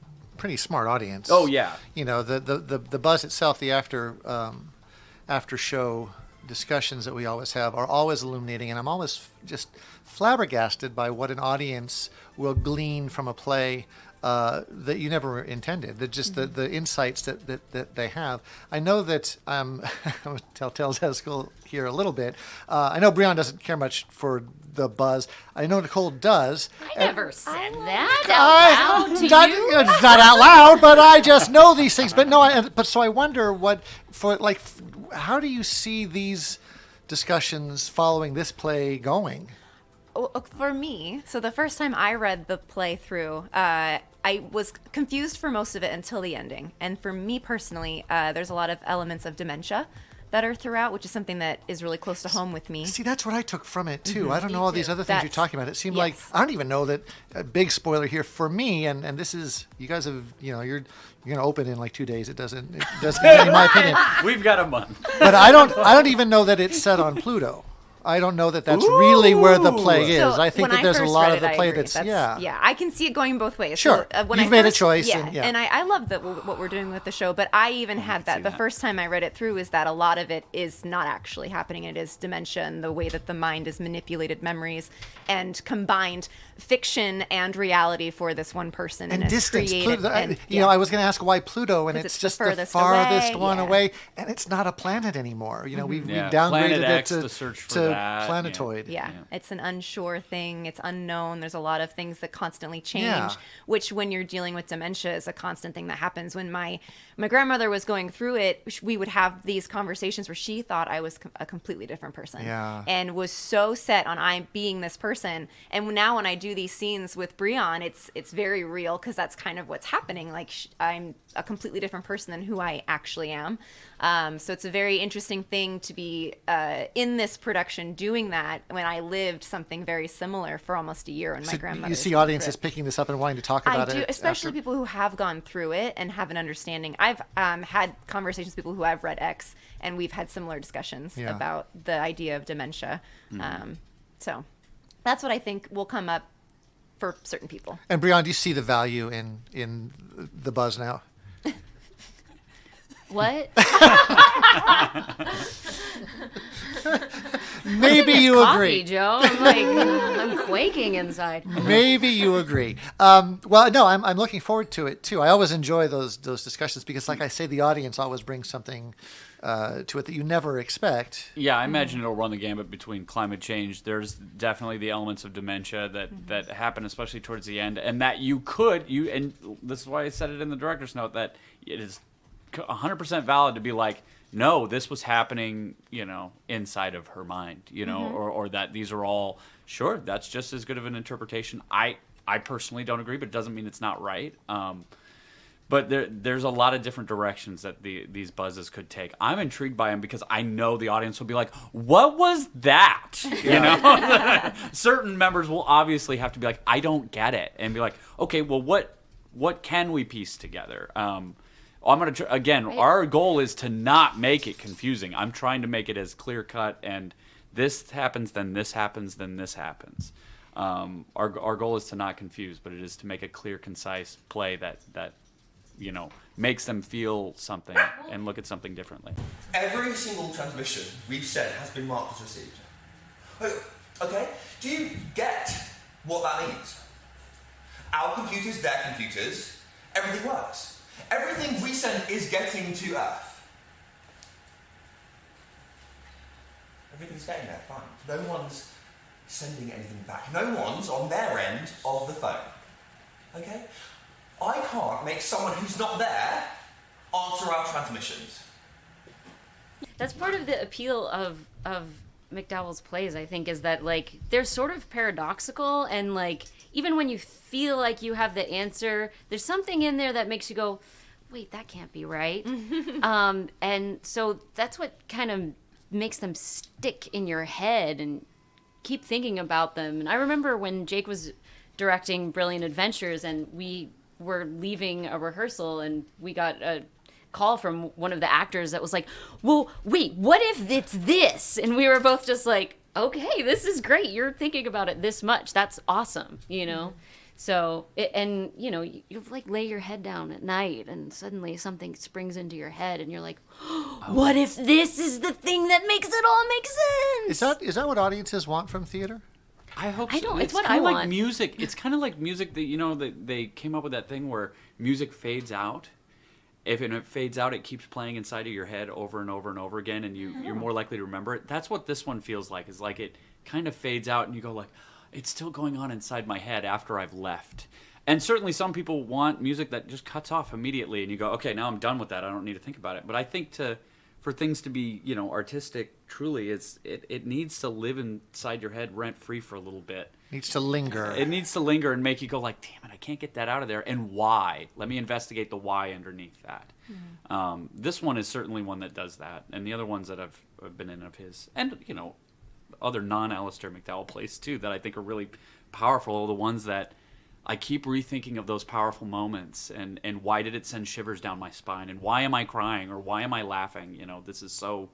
smart audience. Oh, yeah. The buzz itself, the after show discussions that we always have are always illuminating, and I'm always just flabbergasted by what an audience will glean from a play that you never intended. That just the insights that they have. I know that I'm going to tell Telltale here a little bit. I know Breon doesn't care much for the buzz. I know Nicole does. I never said that out loud to you. Not out loud, but I just know these things. But no, so I wonder how do you see these discussions following this play going? For me, so the first time I read the play through, I was confused for most of it until the ending. And for me personally, there's a lot of elements of dementia that are throughout, which is something that is really close to home with me. See, that's what I took from it, too. I don't know all these other things you're talking about. It seemed like, I don't even know that, a big spoiler here for me, and this is, you guys have, you're going to open in like 2 days. It doesn't in my opinion. We've got a month. But I don't even know that it's set on Pluto. I don't know that that's really where the play is. So I think when that there's a first lot read of the it, I play agree. that's yeah. Yeah, I can see it going both ways. Sure. So, when You've I made a first, choice, Yeah, and- yeah. and I love that what we're doing with the show, but I even had that the first time I read it through is that a lot of it is not actually happening. It is dementia and the way that the mind is manipulated memories and combined fiction and reality for this one person And it's distance. created. You know, I was going to ask why Pluto, and 'Cause it's it's just the the furthest farthest away, one yeah. away, and it's not a planet anymore. You know, we've Yeah. downgraded Planet it X, to, the search for to that, planetoid. Yeah, it's an unsure thing. It's unknown. There's a lot of things that constantly change, Yeah. which when you're dealing with dementia is a constant thing that happens. When my grandmother was going through it, we would have these conversations where she thought I was a completely different person Yeah. and was so set on I being this person. And now when I do these scenes with Breon, it's very real because that's kind of what's happening. Like I'm a completely different person than who I actually am. So it's a very interesting thing to be in this production doing that when I lived something very similar for almost a year when my grandmother. You was see going audiences through it. picking this up and wanting to talk about I do, it. especially after. people who have gone through it and have an understanding. I've had conversations with people who have read X, and we've had similar discussions Yeah. about the idea of dementia. So that's what I think will come up for certain people. And Breon, do you see the value in the buzz now? What? Maybe you Coffee, agree. Joe. I'm like, I'm quaking inside. Maybe you agree. Well, no, I'm looking forward to it too. I always enjoy those discussions because, like I say, the audience always brings something to it that you never expect. Yeah, I imagine it'll run the gambit between climate change. There's definitely the elements of dementia that happen, especially towards the end, and that and this is why I said it in the director's note that it is 100% valid to be like, no, this was happening, inside of her mind, or that these are all, sure, that's just as good of an interpretation. I personally don't agree, but it doesn't mean it's not right. But there's a lot of different directions that these buzzes could take. I'm intrigued by them because I know the audience will be like, what was that? Certain members will obviously have to be like, I don't get it. And be like, okay, well, what can we piece together? I'm going to, again, our goal is to not make it confusing. I'm trying to make it as clear cut and this happens, then this happens, then this happens. Our goal is to not confuse, but it is to make a clear, concise play that makes them feel something and look at something differently. Every single transmission we've sent has been marked as received. Okay? Do you get what that means? Our computers, their computers, everything works. Everything we send is getting to Earth. Everything's getting there, fine. No one's sending anything back. No one's on their end of the phone. Okay? I can't make someone who's not there answer our transmissions. That's part of the appeal of McDowall's plays, I think, is that like they're sort of paradoxical, and like even when you feel like you have the answer, there's something in there that makes you go, wait, that can't be right. And so that's what kind of makes them stick in your head and keep thinking about them. And I remember when Jake was directing Brilliant Adventures and we were leaving a rehearsal and we got a call from one of the actors that was like, well, wait, what if it's this? And we were both just like, okay, this is great. You're thinking about it this much. That's awesome, So, you like lay your head down at night and suddenly something springs into your head and you're like, what if this is the thing that makes it all make sense? Is that what audiences want from theater? I hope so. I don't. It's what kind I of like want. music. It's kind of like music that they came up with that thing where music fades out. If it fades out, it keeps playing inside of your head over and over and over again, and you're more likely to remember it. That's what this one feels like. Is like it kind of fades out, and you go like, it's still going on inside my head after I've left. And certainly some people want music that just cuts off immediately, and you go, okay, now I'm done with that. I don't need to think about it. But I think for things to be, artistic, truly, it needs to live inside your head rent-free for a little bit. Needs to linger. It needs to linger and make you go like, damn it, I can't get that out of there. And why? Let me investigate the why underneath that. Mm-hmm. This one is certainly one that does that. And the other ones that I've been in of his, and, other non-Alistair McDowall plays too, that I think are really powerful, are the ones that I keep rethinking of those powerful moments and why did it send shivers down my spine and why am I crying or why am I laughing? This is so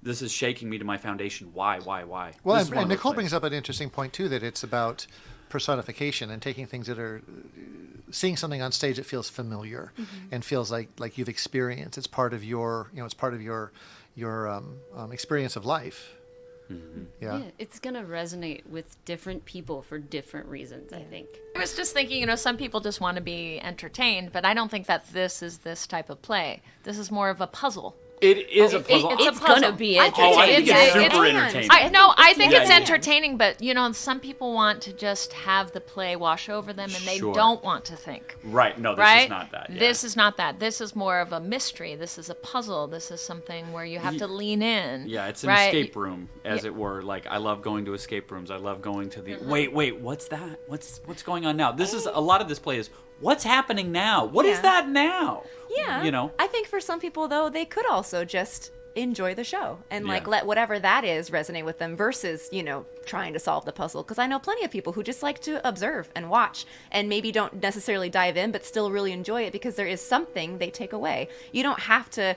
this is shaking me to my foundation. Why? Well, This is one and of those Nicole plays. brings up an interesting point too, that it's about personification and taking things that are seeing something on stage that feels familiar and feels like you've experienced. It's part of your experience of life. Yeah. It's gonna resonate with different people for different reasons, I think. I was just thinking, some people just want to be entertained, but I don't think that this is this type of play. This is more of a puzzle. It is a puzzle. It's gonna be I think it's super it's- entertaining. I think it's Yeah. entertaining, but some people want to just have the play wash over them, and they Sure. don't want to think. Right. No, this Right? is not that. Yeah. This is not that. This is more of a mystery. This is a puzzle. This is something where you have to lean in. Yeah, it's an right? escape room, as it were. Like, I love going to escape rooms. I love going to the wait, what's that? What's going on now? This is a lot of this play is what's happening now? What is that now? Yeah. I think for some people, though, they could also just enjoy the show and let whatever that is resonate with them versus, trying to solve the puzzle. Because I know plenty of people who just like to observe and watch and maybe don't necessarily dive in, but still really enjoy it because there is something they take away. You don't have to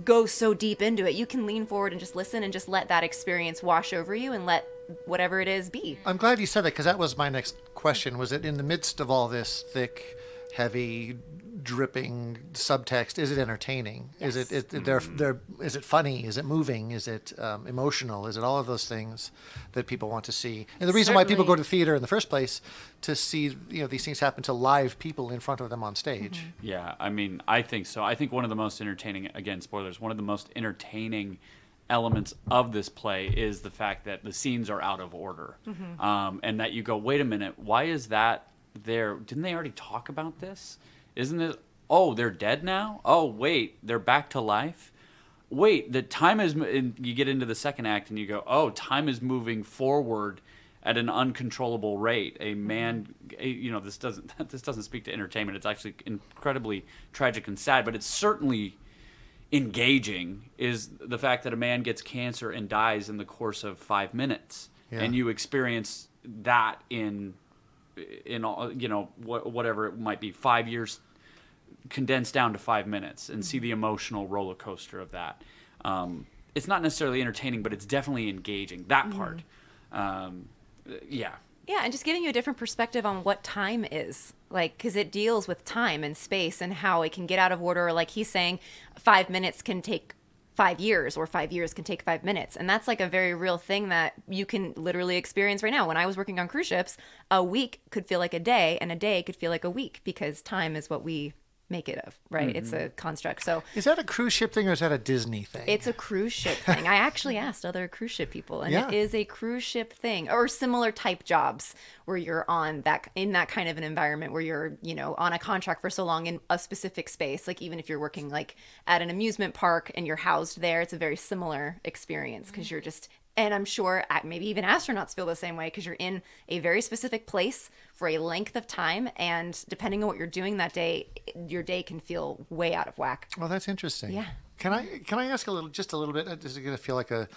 go so deep into it. You can lean forward and just listen and just let that experience wash over you and let whatever it is be. I'm glad you said that because that was my next question. Was it in the midst of all this thick, heavy, dripping subtext? Is it entertaining? Yes. Is it funny? Is it moving? Is it emotional? Is it all of those things that people want to see? And the reason why people go to theater in the first place to see these things happen to live people in front of them on stage. Yeah, I mean, I think so. I think one of the most entertaining, again, spoilers, one of the most entertaining elements of this play is the fact that the scenes are out of order. And that you go, wait a minute, why is that there? Didn't they already talk about this? Isn't it? Oh, they're dead now? Oh, wait, they're back to life? Wait, the time is... And you get into the second act and you go, oh, time is moving forward at an uncontrollable rate. A man... this doesn't speak to entertainment. It's actually incredibly tragic and sad, but it's certainly engaging, is the fact that a man gets cancer and dies in the course of 5 minutes. Yeah. And you experience that in all, whatever it might be, 5 years condensed down to 5 minutes, and see the emotional roller coaster of that. It's not necessarily entertaining, but it's definitely engaging. That part, yeah. Yeah, and just giving you a different perspective on what time is. Because it deals with time and space and how it can get out of order. Like he's saying, 5 minutes can take 5 years, or 5 years can take 5 minutes. And that's like a very real thing that you can literally experience right now. When I was working on cruise ships, a week could feel like a day, and a day could feel like a week, because time is what we make it of, right? It's a construct. So Is that a cruise ship thing or is that a Disney thing? it's a cruise ship thing. I actually asked other cruise ship people, and it is a cruise ship thing, or similar type jobs where you're on in that kind of an environment where you're, on a contract for so long in a specific space. Like even if you're working like at an amusement park and you're housed there, it's a very similar experience because you're just. And I'm sure maybe even astronauts feel the same way because you're in a very specific place for a length of time. And depending on what you're doing that day, your day can feel way out of whack. Well, that's interesting. Yeah. Can I ask a little bit? This is going to feel like a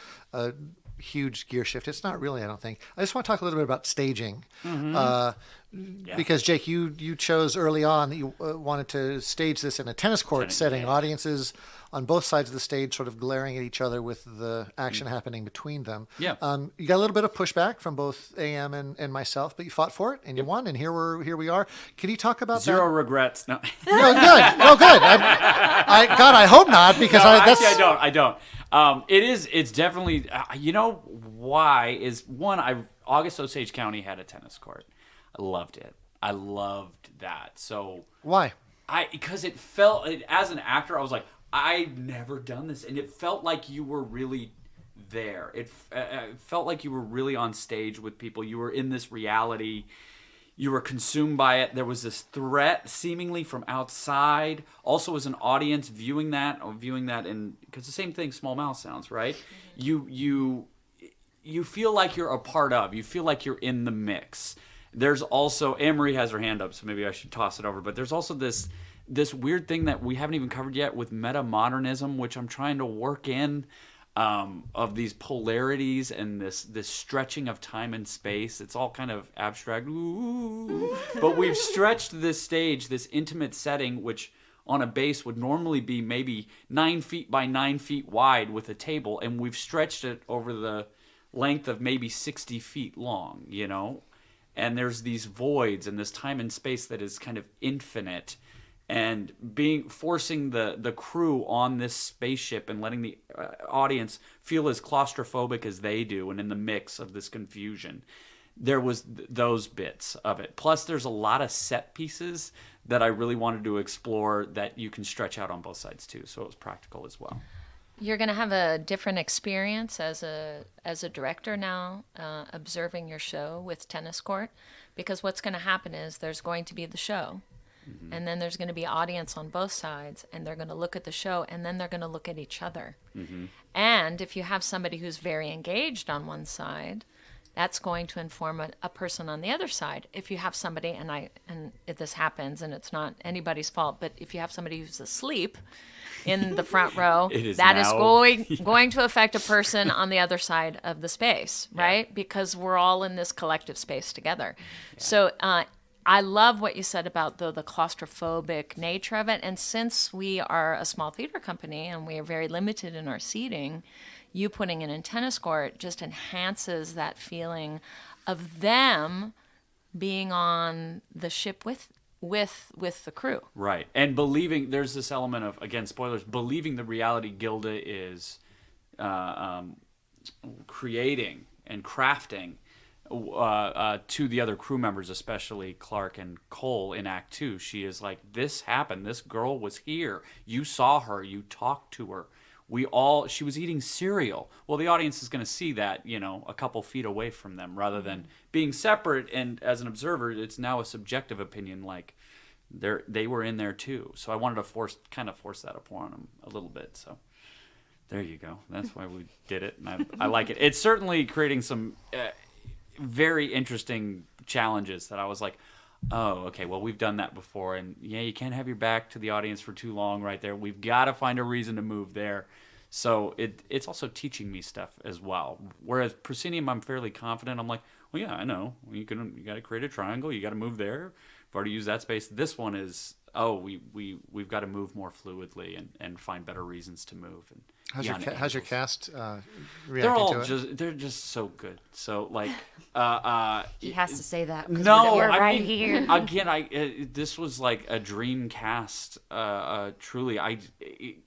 huge gear shift. It's not really, I don't think. I just want to talk a little bit about staging. Because Jake, you chose early on that you wanted to stage this in a tennis court setting. Audiences on both sides of the stage sort of glaring at each other with the action happening between them. Yeah. You got a little bit of pushback from both AM and myself, but you fought for it and you won, and here we are. Can you talk about Zero that? regrets. No. No, good. No, good. I hope not, because I don't. It's definitely, why is one, August Osage County had a tennis court. I loved it. I loved that. So why? Because it felt, as an actor, I was like, I've never done this, and it felt like you were really there. It felt like you were really on stage with people. You were in this reality. You were consumed by it. There was this threat seemingly from outside. Also, as an audience viewing that, because the same thing, small mouth sounds, right? You feel like you're a part of. You feel like you're in the mix. There's also, Anne-Marie has her hand up, so maybe I should toss it over. But there's also this weird thing that we haven't even covered yet with meta-modernism, which I'm trying to work in, of these polarities and this stretching of time and space. It's all kind of abstract. Ooh. But we've stretched this stage, this intimate setting, which on a base would normally be maybe 9 feet by 9 feet wide with a table, and we've stretched it over the length of maybe 60 feet long, you know? And there's these voids and this time and space that is kind of infinite, and forcing the crew on this spaceship and letting the audience feel as claustrophobic as they do, and in the mix of this confusion. There was those bits of it. Plus, there's a lot of set pieces that I really wanted to explore that you can stretch out on both sides too. So it was practical as well. You're going to have a different experience as a director now, observing your show with tennis court, because what's going to happen is there's going to be the show, and then there's going to be audience on both sides, and they're going to look at the show, and then they're going to look at each other. And if you have somebody who's very engaged on one side, that's going to inform a person on the other side. If you have somebody, and if this happens, and it's not anybody's fault, but if you have somebody who's asleep in the front row, that is going to affect a person on the other side of the space, right? Yeah. Because we're all in this collective space together. Yeah. So I love what you said about the claustrophobic nature of it. And since we are a small theater company and we are very limited in our seating, you putting it in tennis court just enhances that feeling of them being on the ship with the crew. Right. And believing, there's this element of, again, spoilers, believing the reality Gilda is creating and crafting to the other crew members, especially Clark and Cole in Act 2. She is like, this happened. This girl was here. You saw her. You talked to her. She was eating cereal. Well, the audience is going to see that, you know, a couple feet away from them, rather than being separate. And as an observer, it's now a subjective opinion, like they were in there too. So I wanted to force that upon them a little bit. So there you go. That's why we did it. And I like it. It's certainly creating some very interesting challenges that I was like, oh, okay, well, we've done that before. And yeah, you can't have your back to the audience for too long right there. We've got to find a reason to move there. So it's also teaching me stuff as well. Whereas Proscenium, I'm fairly confident. I'm like, well, yeah, I know. You got to create a triangle. You got to move there. I've already used that space. This one is, we've got to move more fluidly and find better reasons to move. And how's your cast reacting to it? They're just so good. So like, he has to say that. No, we're right here. Again, this was like a dream cast. Truly,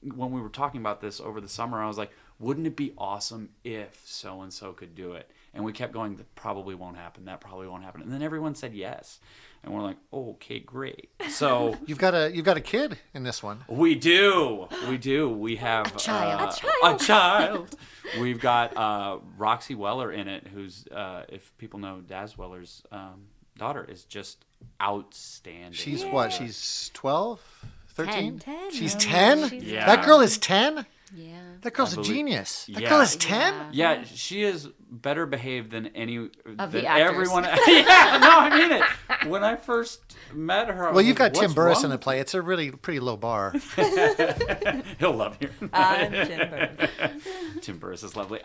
when we were talking about this over the summer, I was like, wouldn't it be awesome if so and so could do it? And we kept going, that probably won't happen. That probably won't happen. And then everyone said yes. And we're like, okay, great. So you've got a kid in this one. We do. We have a child. We've got Roxy Weller in it, who's if people know Daz Weller's daughter, is just outstanding. She's what? She's 12, 13? 10. She's 10? Yeah. That girl is 10? Yeah. That girl's a genius. That girl is 10? Yeah, she is better behaved than everyone. Yeah, no, I mean it. When I first met her, well, you've got Tim Burris in the play. It's a really pretty low bar. He'll love you. I'm Tim Burris. Tim Burris is lovely.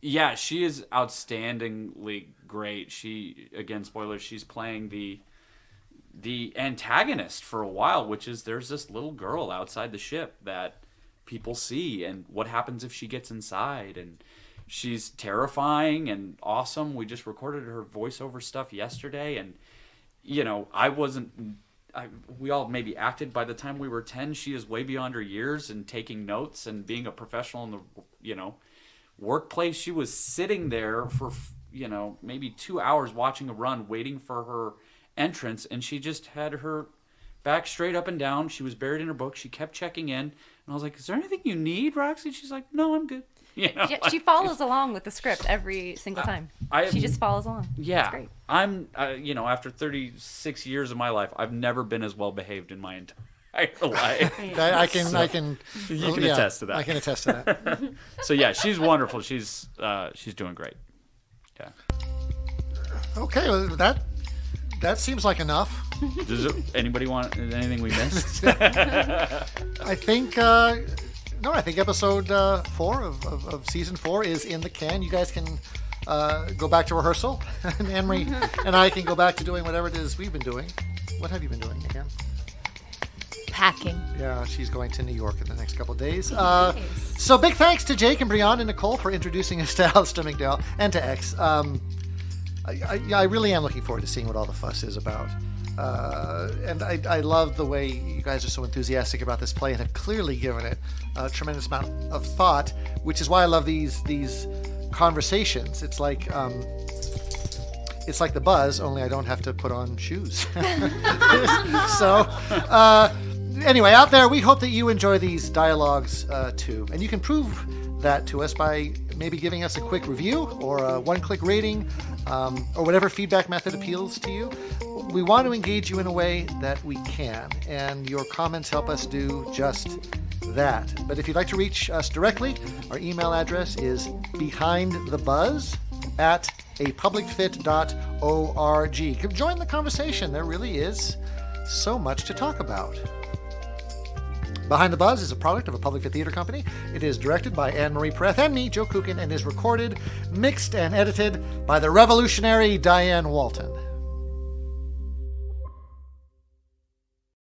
Yeah, she is outstandingly great. She, again, spoilers, she's playing the antagonist for a while, which is there's this little girl outside the ship that people see, and what happens if she gets inside, and she's terrifying and awesome. We just recorded her voiceover stuff yesterday, and you know, we all maybe acted by the time we were 10. She is way beyond her years and taking notes and being a professional in the, you know, workplace. She was sitting there for, you know, maybe 2 hours watching a run, waiting for her entrance, and she just had her back straight up and down. She was buried in her book. She kept checking in, and I was like, is there anything you need, Roxy? She's like, no, I'm good. You know, she follows along with the script every single time. She just follows along. Yeah. That's great. I'm, you know, after 36 years of my life, I've never been as well behaved in my entire life. I can. You can attest to that. I can attest to that. So yeah, she's wonderful. She's doing great. Yeah. Okay, well, that seems like enough. Does anybody want anything we missed? I think. No, I think episode 4 of season 4 is in the can. You guys can go back to rehearsal, and Anne-Marie and I can go back to doing whatever it is we've been doing. What have you been doing again? packing. Yeah, she's going to New York in the next couple of days. So big thanks to Jake and Breon and Nicole for introducing us to Alistair McDowall and to X. I really am looking forward to seeing what all the fuss is about. And I love the way you guys are so enthusiastic about this play and have clearly given it a tremendous amount of thought, which is why I love these conversations. It's like the Buzz, only I don't have to put on shoes. So, anyway, out there, we hope that you enjoy these dialogues too. And you can prove that to us by maybe giving us a quick review or a one-click rating or whatever feedback method appeals to you. We want to engage you in a way that we can, and your comments help us do just that. But if you'd like to reach us directly, our email address is behindthebuzz@apublicfit.org. Join the conversation. There really is so much to talk about. Behind the Buzz is a product of a Public Fit Theater Company. It is directed by Anne-Marie Pereth and me, Joe Kucan, and is recorded, mixed, and edited by the revolutionary Diane Walton.